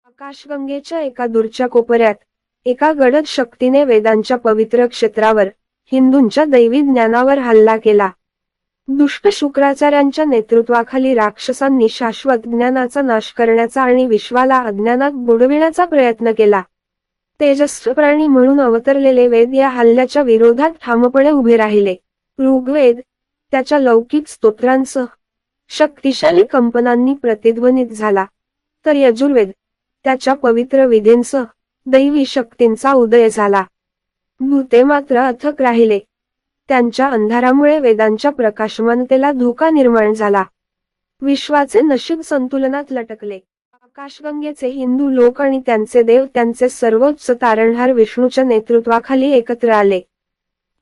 आकाशगंगेच्या एका दूरच्या कोपऱ्यात एका गडद शक्तीने वेदांच्या पवित्र क्षेत्रावर हिंदूंच्या दैवी ज्ञानावर हल्ला केला। दुष्ट शुक्राचार्यांच्या नेतृत्वाखाली राक्षसांनी शाश्वत ज्ञानाचा नाश करण्याचा आणि विश्वाला अज्ञानात बुडविण्याचा प्रयत्न केला। तेजस्वी प्राणी म्हणून अवतरलेले वेद या हल्ल्याच्या विरोधात ठामपणे उभे राहिले। ऋग्वेद त्याच्या लौकिक स्तोत्रांसह शक्तिशाली कंपनांनी प्रतिध्वनित झाला, तर यजुर्वेद त्याच्या पवित्र विधींसह दैवी शक्तींचा उदय झाला। भूते मात्र अथक राहिले, त्यांच्या अंधारामुळे वेदांच्या प्रकाशमानतेला धोका निर्माण झाला। विश्वाचे नशीब संतुलनात लटकले। आकाशगंगेचे हिंदू लोक आणि त्यांचे देव त्यांचे सर्वोच्च तारणहार विष्णूच्या नेतृत्वाखाली एकत्र आले।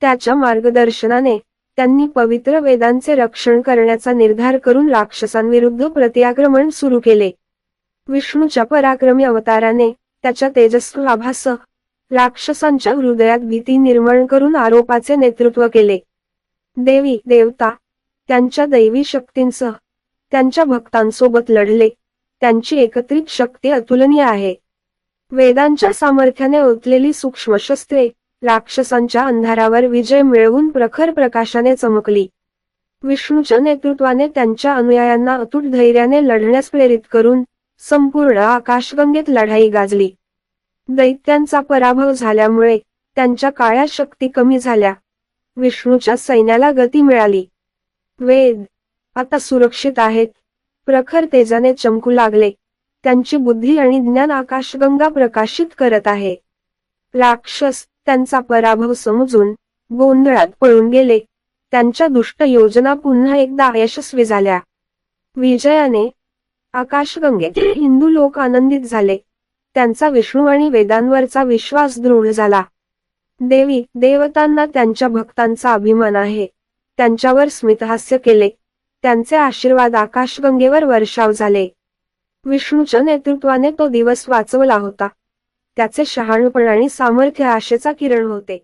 त्याच्या मार्गदर्शनाने त्यांनी पवित्र वेदांचे रक्षण करण्याचा निर्धार करून राक्षसांविरुद्ध प्रतिआक्रमण सुरू केले। विष्णूच्या पराक्रमी अवताराने त्याच्या तेजस्वी आभासह राक्षसांच्या हृदयात भीती निर्माण करून आरोपाचे नेतृत्व केले। देवी देवता त्यांच्या दैवी शक्तींसह त्यांच्या भक्तांसोबत लढले। त्यांची एकत्रित शक्ती अतुलनीय आहे। वेदांच्या सामर्थ्याने ओतलेली सूक्ष्म शस्त्रे राक्षसांच्या अंधारावर विजय मिळवून प्रखर प्रकाशाने चमकली। विष्णूच्या नेतृत्वाने त्यांच्या अनुयायांना अतूट धैर्याने लढण्यास प्रेरित करून संपूर्ण आकाशगंगेत लढाई गाजली। दैत्यांचा पराभव झाल्यामुळे त्यांच्या काळ्या शक्ती कमी झाल्या। विष्णूच्या सैन्याला गती मिळाली। वेद आता सुरक्षित आहेत, प्रखर तेजाने चमकू लागले। त्यांची बुद्धी आणि ज्ञान आकाशगंगा प्रकाशित करत आहे। राक्षस त्यांचा पराभव समजून गोंधळात पळून गेले। त्यांच्या दुष्ट योजना पुन्हा एकदा यशस्वी झाल्या। विजयाने आकाशगंगेतील हिंदू लोक आनंदित झाले। त्यांचा विष्णू आणि वेदांवरचा विश्वास दृढ झाला। देवी देवतांना त्यांच्या भक्तांचा अभिमान आहे। त्यांच्यावर स्मितहास्य केले। त्यांचे आशीर्वाद आकाशगंगेवर वर्षाव झाले। विष्णूच्या नेतृत्वाने तो दिवस वाचवला होता। त्याचे शहाणपण आणि सामर्थ्य आशेचा किरण होते।